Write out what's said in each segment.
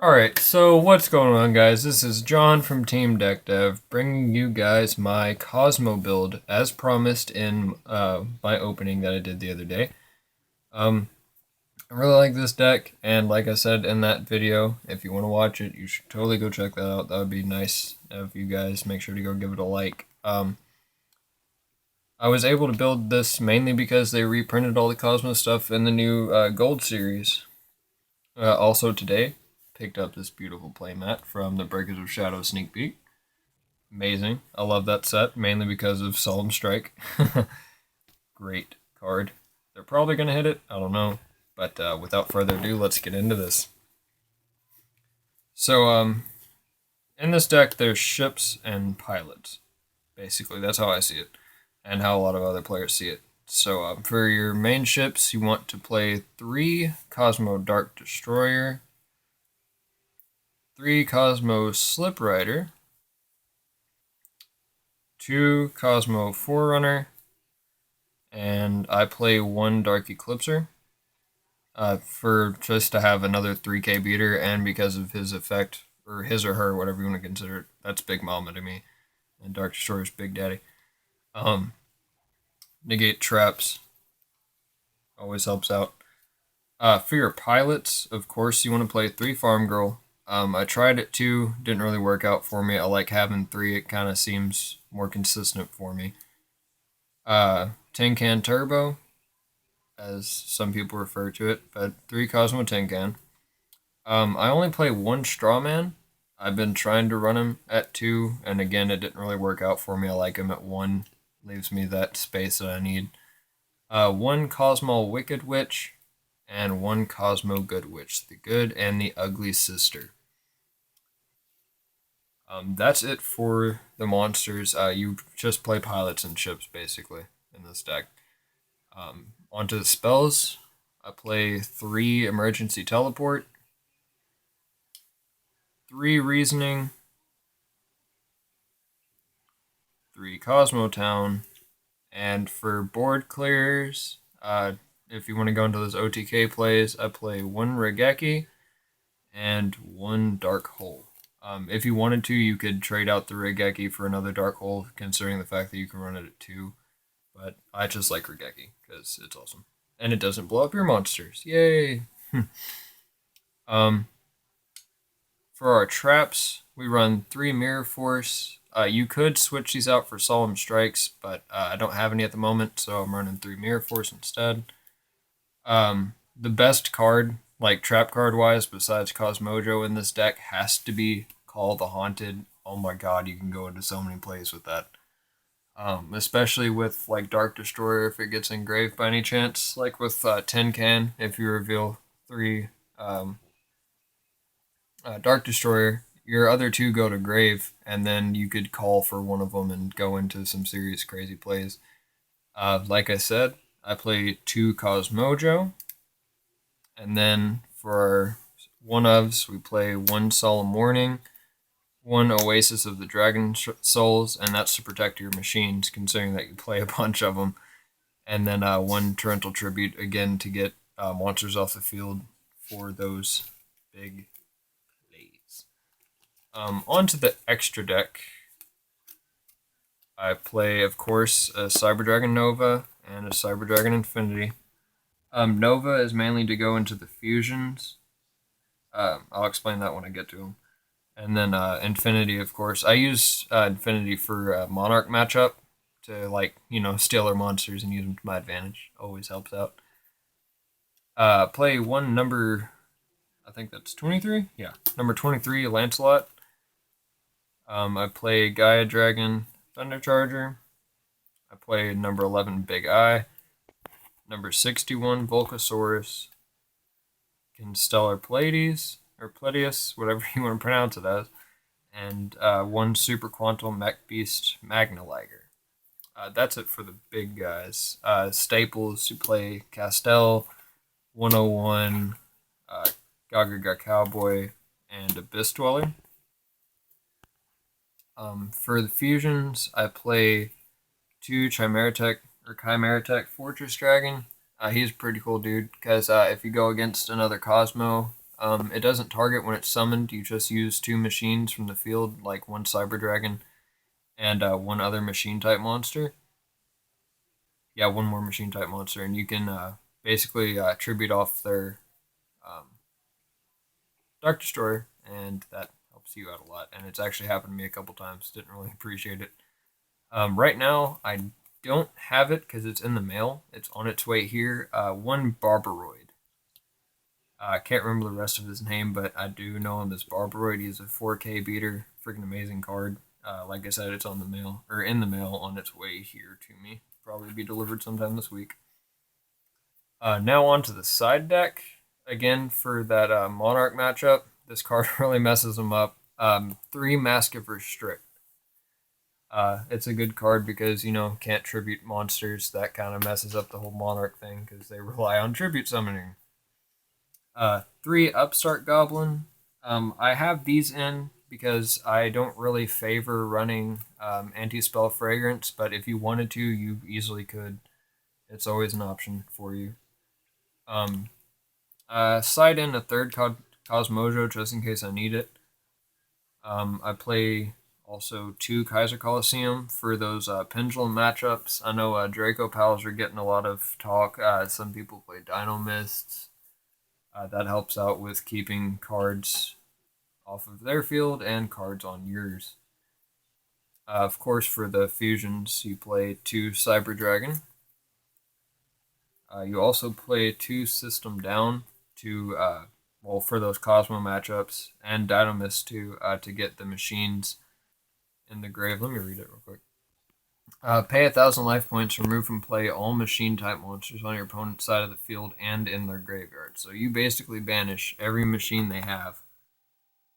Alright, so what's going on, guys? This is John from Team Deck Dev, bringing you guys my Kozmo build, as promised in my opening that I did the other day. I really like this deck, and like I said in that video, if you want to watch it, you should totally go check that out. That would be nice of you guys. Make sure to go give it a like. I was able to build this mainly because they reprinted all the Kozmo stuff in the new Gold series. Also today, picked up this beautiful playmat from the Breakers of Shadow sneak peek. Amazing. I love that set, mainly because of Solemn Strike. Great card. They're probably going to hit it, I don't know. But without further ado, let's get into this. So, in this deck, there's ships and pilots. Basically, that's how I see it, and how a lot of other players see it. So, for your main ships, you want to play 3 Kozmo Dark Destroyer, 3 Kozmo Slip Rider, 2 Kozmo Forerunner, and I play 1 Dark Eclipser. For just to have another 3k beater, and because of his effect, or his or her, whatever you want to consider it. That's Big Mama to me, and Dark Destroyer's Big Daddy. Negate traps. Always helps out. For your pilots, of course, you want to play 3 Farm Girl. I tried it too, didn't really work out for me. I like having 3, it kind of seems more consistent for me. Tin Can Turbo, as some people refer to it, but 3 Kozmo Tin Can. I only play 1 Strawman. I've been trying to run him at 2, and again, it didn't really work out for me. I like him at 1. Leaves me that space that I need. 1 Kozmo Wicked Witch, and 1 Kozmo Good Witch. The good and the ugly sister. That's it for the monsters. You just play pilots and ships, basically, in this deck. Onto the spells. I play 3 Emergency Teleport, 3 Reasoning, 3 Kozmo Town, and for board clears, if you want to go into those OTK plays, I play 1 Regeki and 1 Dark Hole. If you wanted to, you could trade out the Regeki for another Dark Hole, considering the fact that you can run it at 2. But I just like Regeki, because it's awesome. And it doesn't blow up your monsters. Yay! For our traps, we run 3 Mirror Force. You could switch these out for Solemn Strikes, but I don't have any at the moment, so I'm running 3 Mirror Force instead. The best card, like trap card wise, besides Cosmojo in this deck, has to be Call the Haunted. Oh my god, you can go into so many plays with that. Especially with like Dark Destroyer if it gets engraved by any chance, like with Tin Can, if you reveal 3 Dark Destroyer, your other 2 go to grave, and then you could call for one of them and go into some serious crazy plays. Like I said, I play 2 Cosmojo, and then for our one-ofs, we play 1 Solemn Warning, 1 Oasis of the Dragon Souls, and that's to protect your machines, considering that you play a bunch of them, and then 1 Torrential Tribute, again, to get monsters off the field for those big plays. Onto the extra deck. I play, of course, a Cyber Dragon Nova and a Cyber Dragon Infinity. Nova is mainly to go into the fusions. I'll explain that when I get to them. And then Infinity, of course. I use Infinity for Monarch matchup to, like, steal their monsters and use them to my advantage. Always helps out. Play 1 number, I think that's 23? Yeah, number 23, Lancelot. I play Gaia Dragon, Thunder Charger. I play number 11, Big Eye. Number 61, Volcasaurus. Constellar Pleiades, or Pleiades, whatever you want to pronounce it as. And 1 Super Quantum Mech Beast, Magnaliger. That's it for the big guys. Staples, you play Castell, 101, Gagaga Cowboy, and Abyss Dweller. For the fusions, I play 2 Chimeratech Fortress Dragon. He's a pretty cool dude, because if you go against another Kozmo, It doesn't target when it's summoned. You just use 2 machines from the field, like 1 Cyber Dragon and 1 other machine type monster. Yeah, 1 more machine type monster, and you can basically tribute off their um, Dark Destroyer, and that helps you out a lot. And it's actually happened to me a couple times. Didn't really appreciate it. Right now, I don't have it because it's in the mail. It's on its way here. 1 Barbaroid. I can't remember the rest of his name, but I do know him as Barbaroid. He's a 4K beater. Freaking amazing card. Like I said, it's on the mail, or in the mail on its way here to me. Probably be delivered sometime this week. Now on to the side deck. Again, for that Monarch matchup, this card really messes them up. 3 Mask of Restrict. It's a good card because, can't tribute monsters. That kind of messes up the whole Monarch thing because they rely on tribute summoning. 3 Upstart Goblin. I have these in because I don't really favor running Anti-Spell Fragrance, but if you wanted to, you easily could. It's always an option for you. Slide in a 3rd Cosmojo just in case I need it. I play also 2 Kaiser Coliseum for those pendulum matchups. I know Draco Pals are getting a lot of talk. Some people play Dino Mists. That helps out with keeping cards off of their field and cards on yours. Of course, for the fusions, you play 2 Cyber Dragon. You also play 2 System Down to for those Kozmo matchups, and Dynamist to get the machines in the grave. Let me read it real quick. Pay 1,000 life points. Remove from play all machine type monsters on your opponent's side of the field and in their graveyard. So you basically banish every machine they have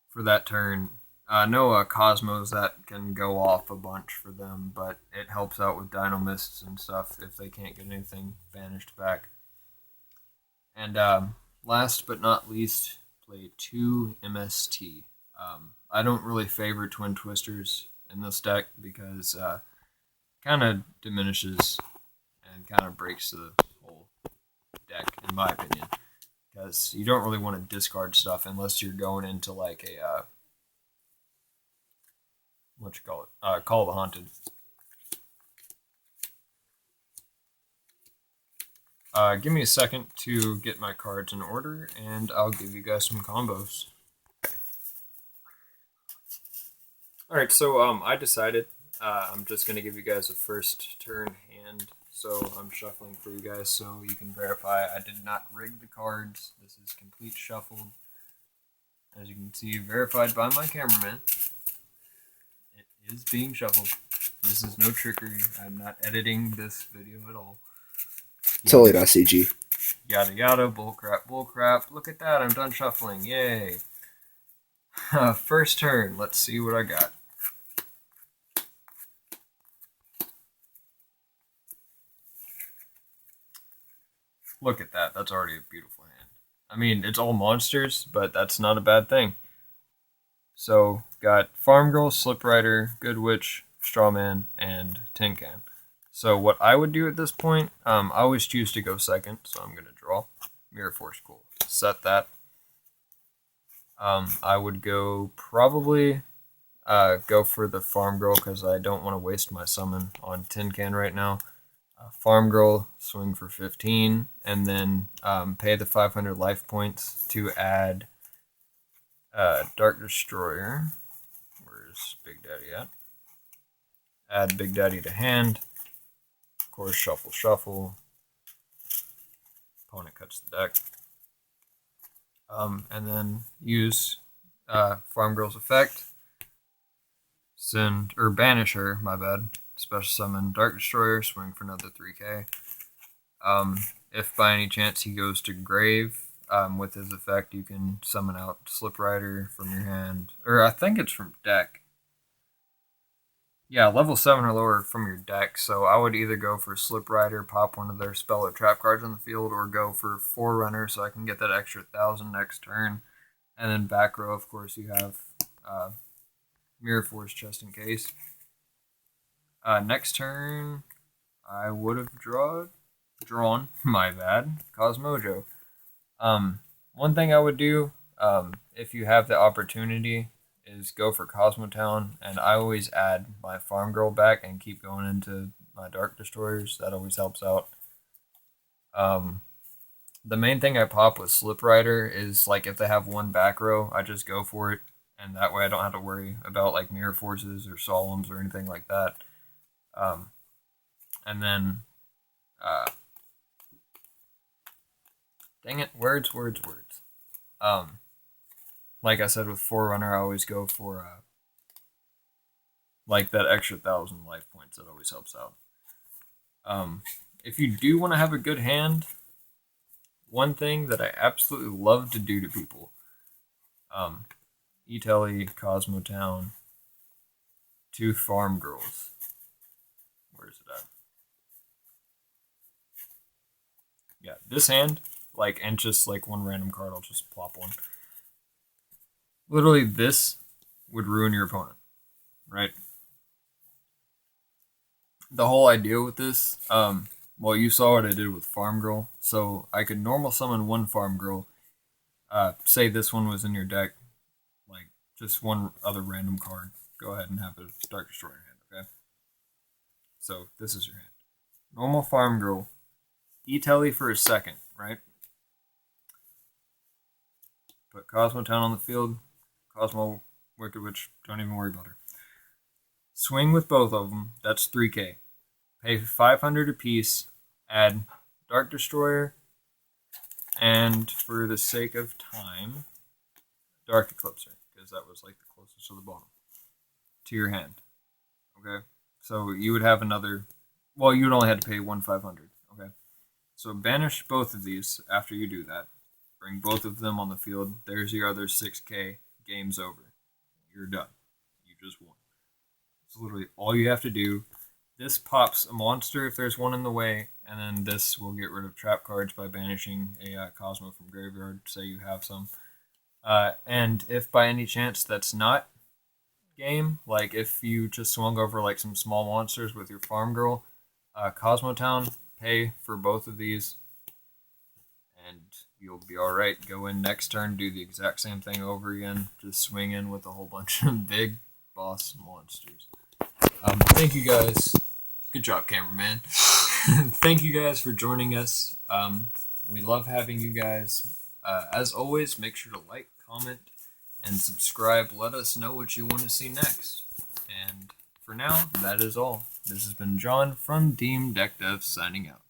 for that turn. No Cosmos that can go off a bunch for them, but it helps out with Dino Mists and stuff if they can't get anything banished back. And last but not least, play 2 MST. I don't really favor Twin Twisters in this deck because kind of diminishes and kind of breaks the whole deck, in my opinion. Because you don't really want to discard stuff unless you're going into like a Call of the Haunted. Give me a second to get my cards in order, and I'll give you guys some combos. Alright, so I decided I'm just going to give you guys a first turn hand, so I'm shuffling for you guys so you can verify I did not rig the cards. This is complete shuffled. As you can see, verified by my cameraman. It is being shuffled. This is no trickery. I'm not editing this video at all. Totally not CG. Yada yada, bullcrap, bullcrap. Look at that, I'm done shuffling. Yay. First turn, let's see what I got. Look at that, that's already a beautiful hand. I mean, it's all monsters, but that's not a bad thing. So, got Farm Girl, Slip Rider, Good Witch, Strawman, and Tin Can. So what I would do at this point, I always choose to go second, so I'm going to draw. Mirror Force, cool. Set that. I would go probably go for the Farm Girl because I don't want to waste my summon on Tin Can right now. Farm Girl, swing for 15, and then pay the 500 life points to add Dark Destroyer. Where's Big Daddy at? Add Big Daddy to hand. Of course, shuffle, shuffle. Opponent cuts the deck. And then use Farm Girl's effect. Banish her, my bad. Special summon Dark Destroyer, swing for another 3k. If by any chance he goes to grave, with his effect, you can summon out Slip Rider from your hand. Or I think it's from deck. Yeah, level 7 or lower from your deck. So I would either go for Slip Rider, pop one of their spell or trap cards on the field, or go for Forerunner so I can get that extra 1,000 next turn. And then back row, of course, you have Mirror Force just in case. Next turn, I would have drawn, my bad, Cosmojo. One thing I would do, if you have the opportunity, is go for Kozmo Town, and I always add my Farm Girl back and keep going into my Dark Destroyers. That always helps out. Um, the main thing I pop with Slip Rider is like if they have one back row, I just go for it, and that way I don't have to worry about like Mirror Forces or Solemns or anything like that. Um, and then, uh, dang it, words. Um, like I said with Forerunner, I always go for like that extra 1,000 life points. That always helps out. If you do want to have a good hand, one thing that I absolutely love to do to people, um, E-Telly, Kozmo Town, 2 Farm Girls. Where is it at? Yeah, this hand, like, and just like one random card, I'll just plop one. Literally, this would ruin your opponent, right? The whole idea with this, well, you saw what I did with Farm Girl, so I could normal summon one Farm Girl. Say this one was in your deck, like just one other random card. Go ahead and have a Dark Destroyer hand, okay? So this is your hand. Normal Farm Girl, E-Telly for a second, right? Put Kozmo Town on the field. Kozmo Wicked Witch, don't even worry about her. Swing with both of them. That's 3K. Pay 500 apiece. Add Dark Destroyer, and for the sake of time, Dark Eclipser, because that was like the closest to the bottom to your hand. Okay, so you would have another. Well, you would only have to pay 1,500. Okay, so banish both of these after you do that. Bring both of them on the field. There's your other 6K. Game's over. You're done. You just won. It's literally all you have to do. This pops a monster if there's one in the way, and then this will get rid of trap cards by banishing a Kozmo from graveyard, say you have some. And if by any chance that's not game, like if you just swung over like some small monsters with your Farm Girl, Kozmo Town, pay for both of these, and you'll be alright. Go in next turn, do the exact same thing over again, just swing in with a whole bunch of big boss monsters. Thank you guys. Good job, cameraman. Thank you guys for joining us. We love having you guys. As always, make sure to like, comment, and subscribe. Let us know what you want to see next. And for now, that is all. This has been John from Team Deck Dev signing out.